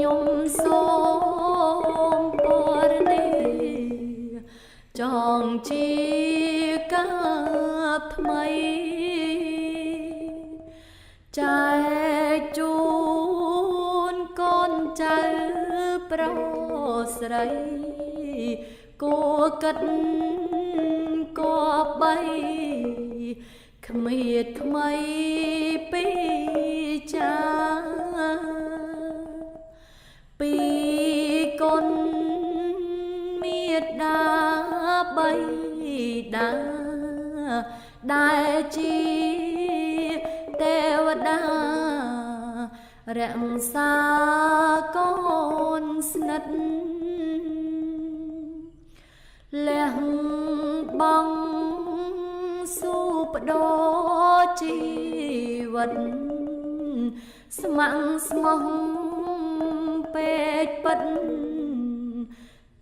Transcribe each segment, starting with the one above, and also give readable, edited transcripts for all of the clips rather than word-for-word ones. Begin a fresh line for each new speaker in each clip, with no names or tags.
ខ្ញុំសូមពរនេះចង់ជាកាបថ្មីចែកជូនកូនចៅប្រុសស្រីគួរកិត្តគប្បីគ្មៀតថ្មីពីចាពីគុណមេត្តាបៃតាដែលជាទេវតារក្សាកូនស្និទ្ធលះបង់ស៊ូបដោជីវិតស្ម័គ្រស្មោះពេកពិត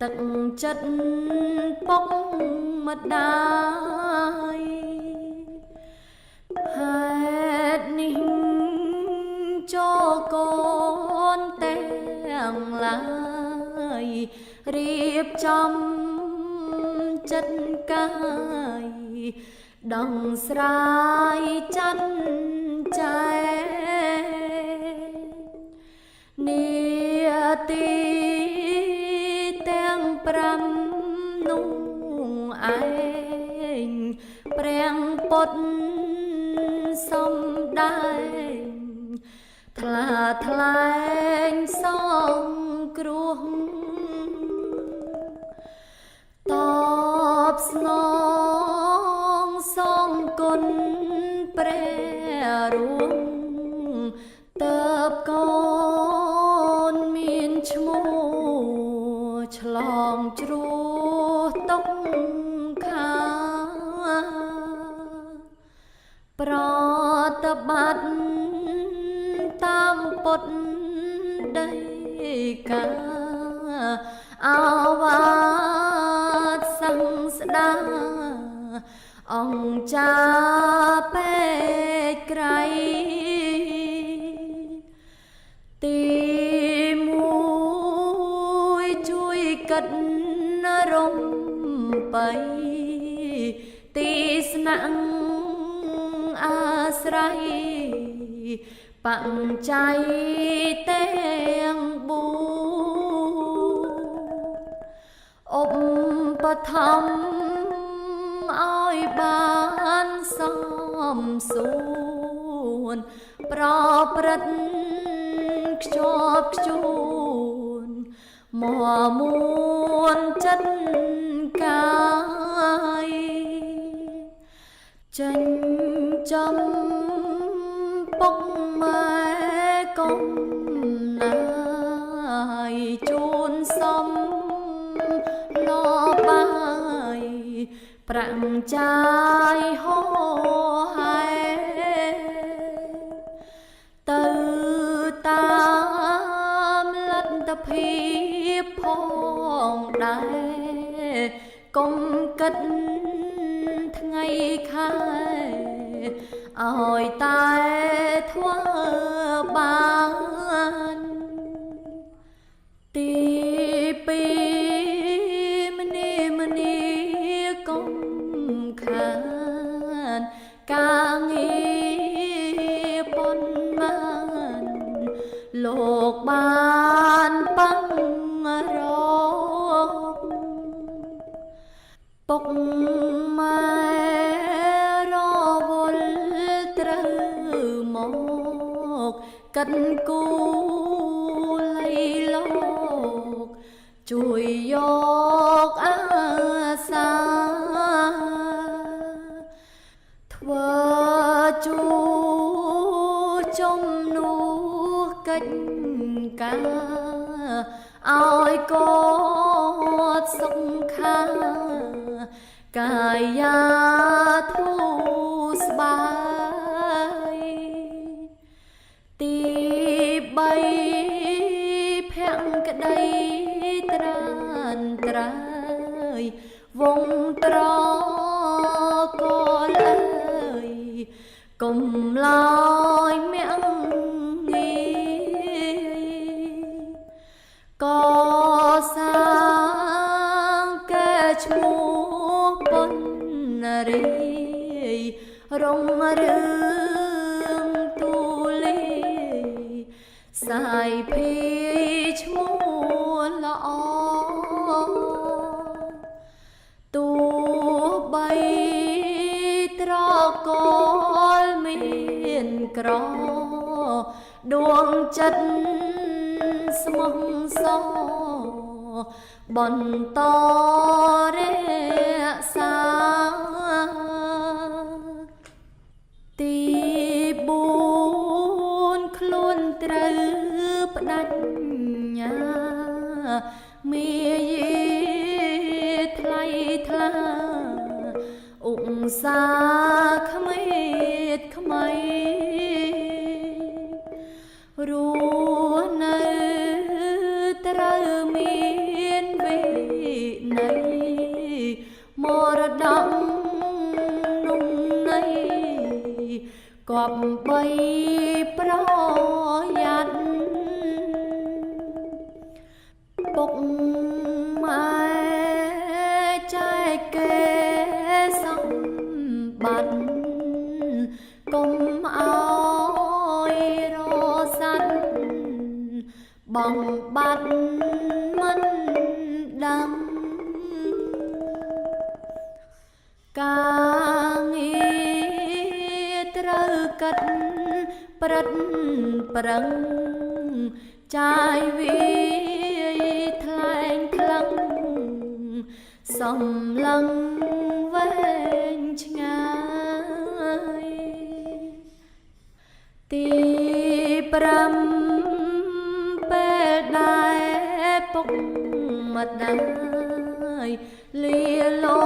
ទឹកចិត្តពុកម្ដាយហេតុនេះចូលកូនទាំងឡាយរៀបចំចិត្តកាយដងស្រាយច័ន្ទចែនាទីទាំង5នោះឯងព្រះពុទ្ធសំដែងថ្លាថ្លែងសងគ្រោះតបស្នងសងគុណព្រះរួងទៅបកូនមានឈ្មោះឆ្លងជ្រោះទុកខាប្រតិបត្តិតាមពុទ្ធដីកាអវាទសង្ស្ដាអង្គចាពេកក្រៃទីមួយជួយកិត្តរំបីទីស្នាក់អាស្រ័យបច្ច័យទាំង4ឧបត្ថម្ភឲ្យបានសមសួនប្រព្រឹត្តខ្ជាប់ខ្ជួនមួនចិត្តកាយចិញ្ចឹមពុកម៉ែកុំណាយជូនសំលបាយប្រាំងចាយហោហែទៅតាមលទ្ធភាពផងដែរកុំគិតថ្ងៃខែឲ្យតែធ្វើបានទី2ម្នីកុំខានការងារប៉ុន្មានលោកបានប៉ាំងរកពុកម៉ែរវល់ត្រូវមកកិនគូលៃលោកជួយយកអាសាធ្វើជួជំនួសកិច្ចការឲ្យកូនសុខាកាយាធូស្បាយទី3ភក្តីត្រានត្រើយវងត្រកលអើយកុំឡើយមាំងងាយ ឈ្មោះប៉ុនរីរងរឿងទូលីសាយភីឈ្មោះល្អទូបីត្រកលមានក្រដួងចិត្តស្មោះសរបន្តរក្សាទី4ខ្លួនត្រូវផ្ដាច់ញាមាយថ្លៃថ្លាឧស្សាហ៍ខ្មេតខ្មៃរស់នៅត្រូវមានវិន័យមរតកนุ่มន័យគប្បីប្រយ័ត្នពុកម៉ែចែកគេសម្បត្តិកុំអោយរសាត់បងបាត់មិនដឹងការងារត្រូវកាត់ប្រឹតប្រឹងចាយវាយថ្លែងថ្លឹងសំឡឹងវែងឆ្ងាយទី5ពេលដែលពុកម្ដាយលាលោ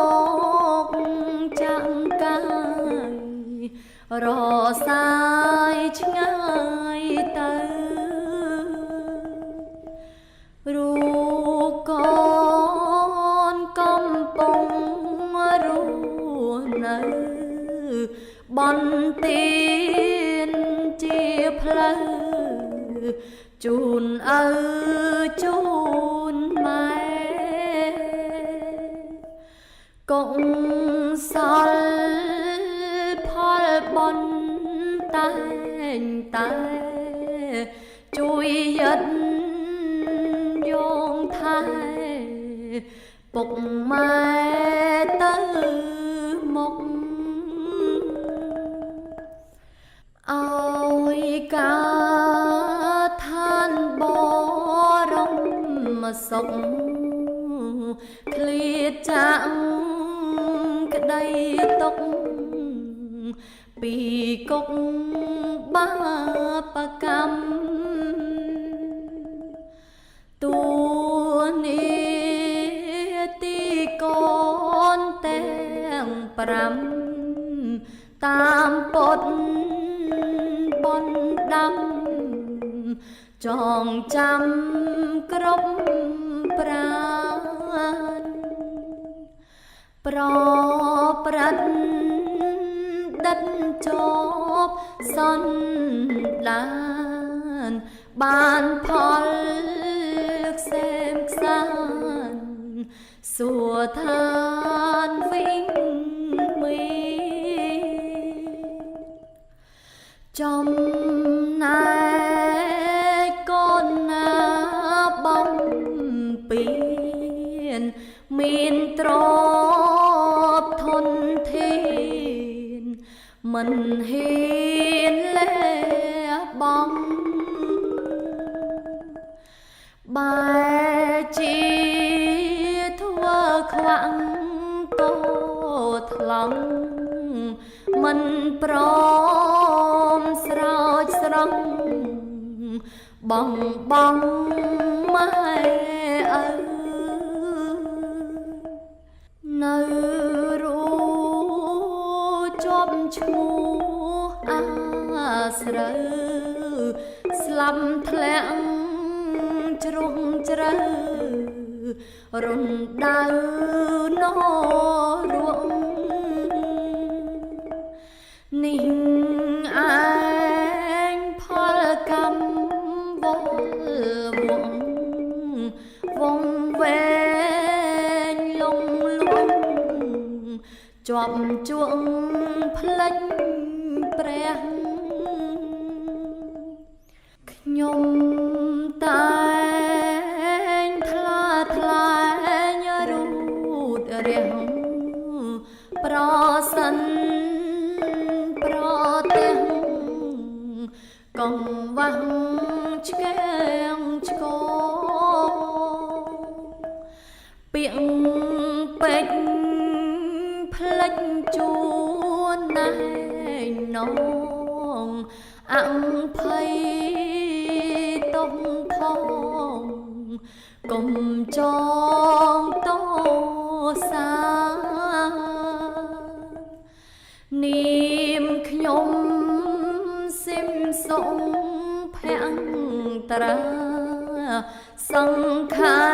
កចាំកាយរសាយឆ្ងាយទៅរូបកូនកំពុងរស់នៅបន្ទានជាផ្លូវជូនឪជូនម៉ែកុងសលផលបុណ្យតែងតែជួយយិតយោងថែពុកម៉ែទៅមុខអោយការឋានបរមសុខឃ្លាតចាក់ក្តីទុកពីគុកបាបកម្មតួនាទីកូនទាំង5តាមពុតបនដាំចងចាំគ្រប់ប្រាណប្រព្រឹត្តដិតចប់សន្តានបានផលខ្សែមខ្សានសួរឋានវិញមីចំណែកកូនណាបំពេញមានទ្រព្យធនធានមិនហ៊ានលះបង់បែជាធ្វើខ្វាំងកោថ្លង់មិនព្រមស្រោចស្រង់បងបងម៉ែឪនៅរូជាប់ឈ្មោះអាស្រូវស្លាប់ធ្លាក់ជ្រុងជ្រៅរំដៅណរួងនេះឯងផលកម្មវល់វងវងវែងលងល ជាប់ជួងផ្លេចព្រះខ្ញុំតែងថ្លាថ្លែងរូតរះប្រសិនប្រទេសកង្វះឆ្កែងឆ្កពាក្យពេចផ្លេចជួនណែនងអភ័យទុកផងកុំចងតសានាមខ្ញុំសិមសុងភក្ត្រាសង្ខេ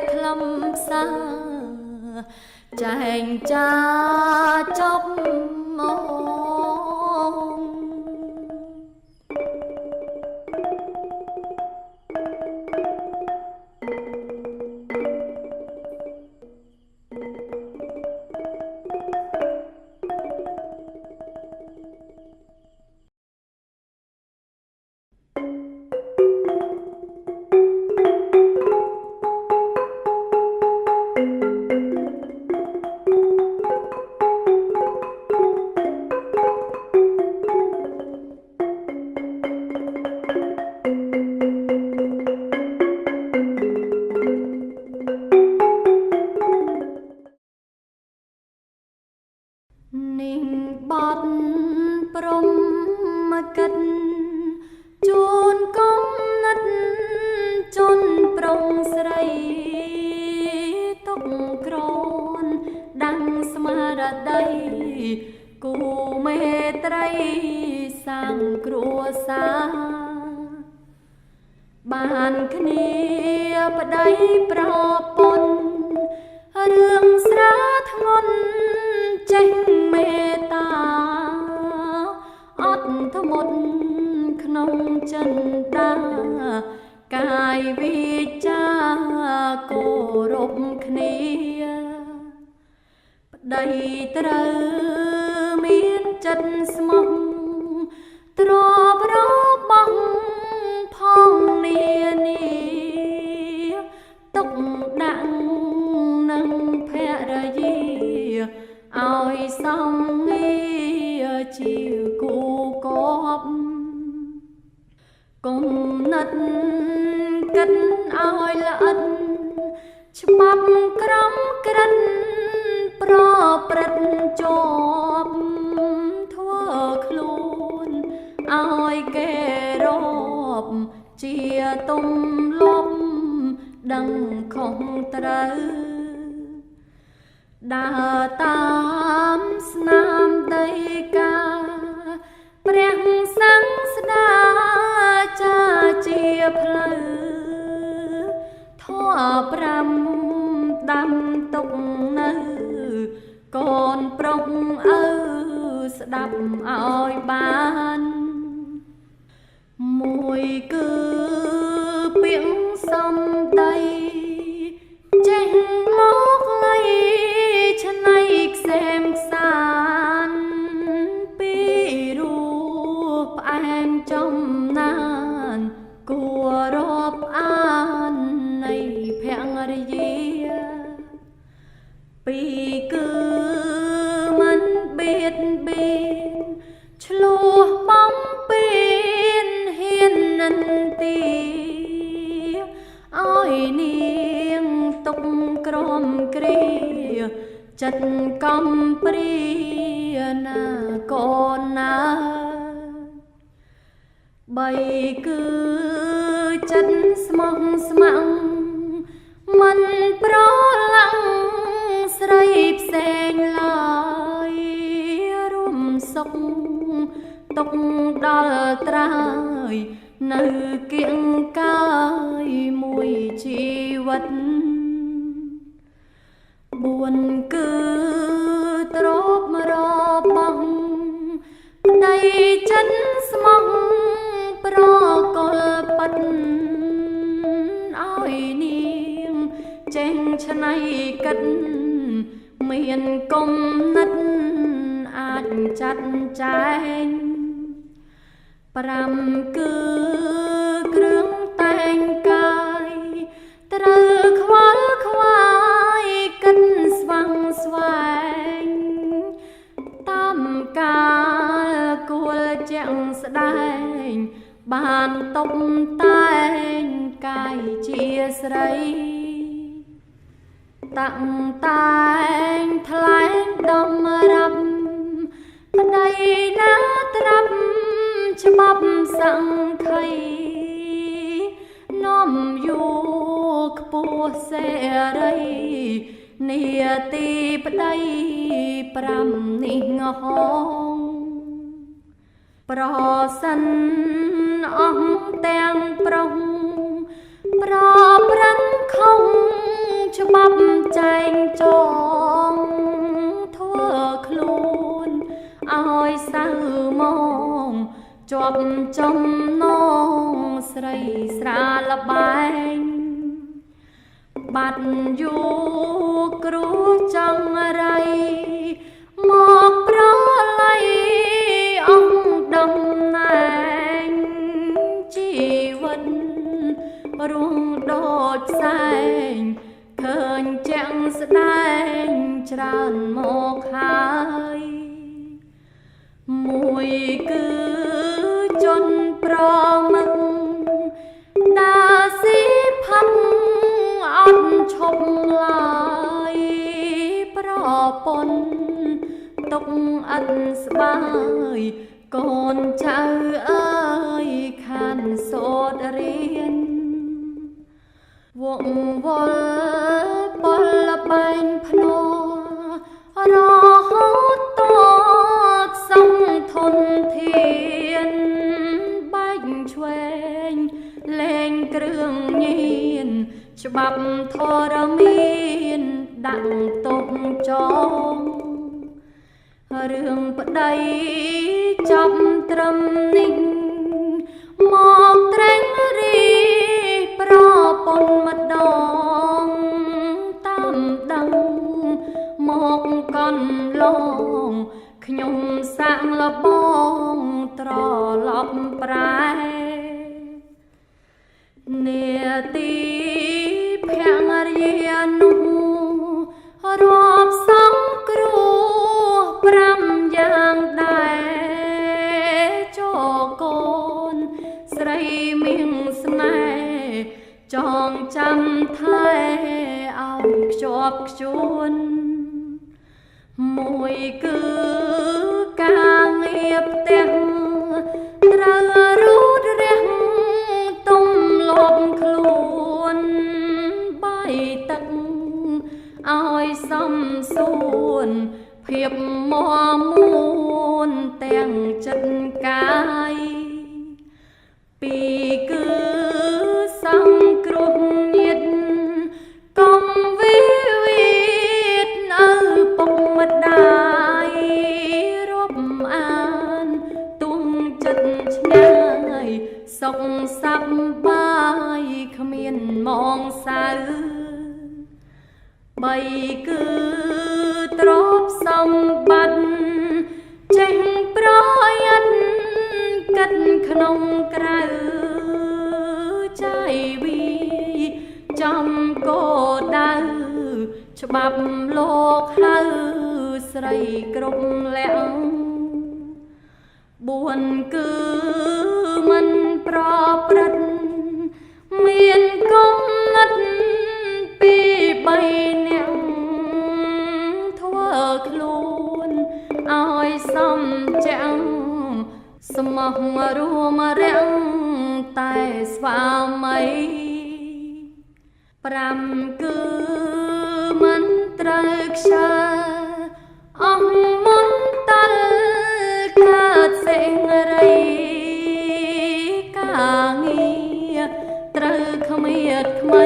ផ្លំផ្សាចែងចាចប់មកនិងបត់ព្រមកិតជួនកំណត់ជន់ប្រុងស្រីទុកក្រនដាំងស្មារតីគូមេត្រីសាងគ្រួសារបានគ្នាប្តីប្រពន្ធរឿងស្រាធ្ងន់ចេញមេត្តាអត់ធ្មត់ក្នុងចិន្តាកាយវិចាគោរពគ្នាប្តីត្រូវមានចិត្តស្មោះទ្របរបស់ផងនានាទុកដាក់នឹងភរិយាឲ្យសំងារជាគូកបគុំនិតគិតឲ្យល្អិតច្បាប់ក្រមក្រិតប្រព្រឹត្តជាប់ធ្វើខ្លួនឲ្យគេរອບជាទំលប់ដឹងខុសត្រូវដើរតាមស្នាមដីកាព្រះសង្ឃស្ដាចាជាផ្លូវធម៌5ដាំទុកនៅកូនប្រុសឪស្ដាប់ឲ្យបានមួយគឺពាក្យសំដីចេញមកលៃឆ្នៃខ្សែមខ្សានពីរੂផ្អែមចំណានគួររាប់អាននៃភរិយាពីរគឺមិនបៀតបៀនឆ្លោះបំពេញហ៊ាននិន្ទាឲ្យនាងទុកក្រមគ្រាចិត្តកំព្រាណាកូនណាបីគឺចិត្តស្មោះស្ម័គ្រមិនប្រឡាំងស្រីផ្សេងឡើយរួមសុខទុកដល់ត្រើយនៅគៀងកាយមួយជីវិត4គឺទ្របរបស់ប្តីចិនស្មោះប្រកលប៉ិតឲ្យនាងចេញឆ្នៃកិត មានគំនិតអាចចាត់ចែង5គឺគ្រឿងតែងកាយត្រូវខ្វល់ខ្វាយកិនស្វាំងស្វែងតាមកាលគួលជាក់ស្ដែងបានតុបតែងកាយជាស្រីតាំងតែងថ្លែងដំរាប់ប្តីណាត្រាប់ច្បាប់សង្ខីនាំយូខ្ពស់សេរីនាទីប្តី5នេះងហងប្រសិនអស់ទាំងប្រុងប្រព្រឹត្តខុសច្បាប់ចែងចងធ្វើខ្លួនឲ្យសៅមកជាប់ចំណងស្រីស្រាលបែងបាត់យូគ្រូចង់រៃមកប្រឡ័យអង្គដំណែងជីវិតរួងដូចផ្សែងឃើញជាក់ស្ដែងច្រើនមកហើយមួយគឺជន់ប្រមឹកដាស៊ីផឹកអត់ឈប់ឡើយប្រពន្ធទុកអត់ស្បាយកូនចៅអើយខានសូត្ររៀនវង្វល់ពលបែងភ្នារហូតតខ្សឹងធនធានបែកឆ្វេងលែងគ្រឿងញៀនច្បាប់ធរមានដាក់ទុកចងរឿងប្តីចាប់ត្រឹមនេះមកត្រេងរីប្រពន្ធម្ដងតាមដឹងមកកន្លងខ្ញុំសាក់លបងត្រឡប់ប្រែនាទីភរិយានោះរាប់សំគ្រោះ5យ៉ាងដែរចូលកូនស្រីមានស្នេហ៍ចងចាំថែឲ្យខ្ជាប់ខ្ជួនមួយគឺការងារផ្ទះត្រូវរូតរះទុំលប់ខ្លួនបាយទឹកឲ្យសំសួនភាពមមួនទាំងចិត្តកាយពីគឺសង្គ្រោះញាតកុំវិវិតនៅពុកម្ដាយរាប់អានទុំចិត្តឆ្ងាយសុខសប្បាយគ្មានមងសៅ3គឺទ្រព្យសម្បត្តិចេញប្រយ័ត្នកិតក្នុងក្រៅចាយវីចំគោដៅច្បាប់លោកហៅស្រីគ្រប់លក្ខ4គឺមិនប្រព្រឹត្តមានគំនិតពី3នាក់ធ្វើខ្លួនឲ្យសំចាំងស្មោះរួមរាំងតែស្វាមី5គឺមិនត្រូវខ្ជិលអស់មុនតលកើតសេរីការងារត្រូវគ្មៀតថ្មី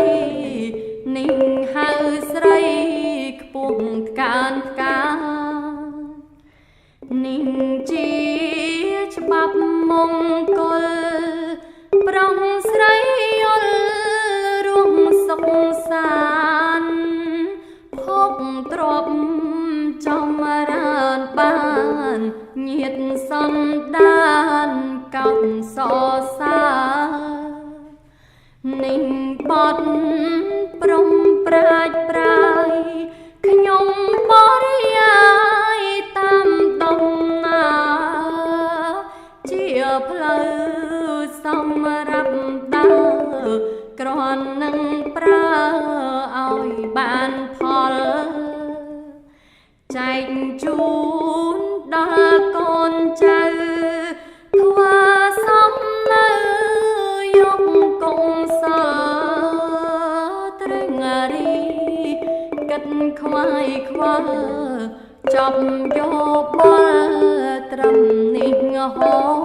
និងហៅស្រីខ្ពស់កានផ្កានិងជាច្បាប់មង្គលប្រុងស្រីយល់រួមសុខសាន្តភពទ្រព្យ ញាតសំដានកោតសរសើរនិងបត់ព្រំប្រាជ្ញប្រាយខ្ញុំបរិយាយតាមដំណើរជាផ្លូវសម្រាប់ដើរគ្រាន់នឹងប្រើឲ្យបានផលចែកជូនដល់កូនចៅធ្វើសំនៅយកកុំសល់ត្រឹងរីគិតខ្វាយខ្វល់ចាប់យកបល់ត្រឹមនេះហោ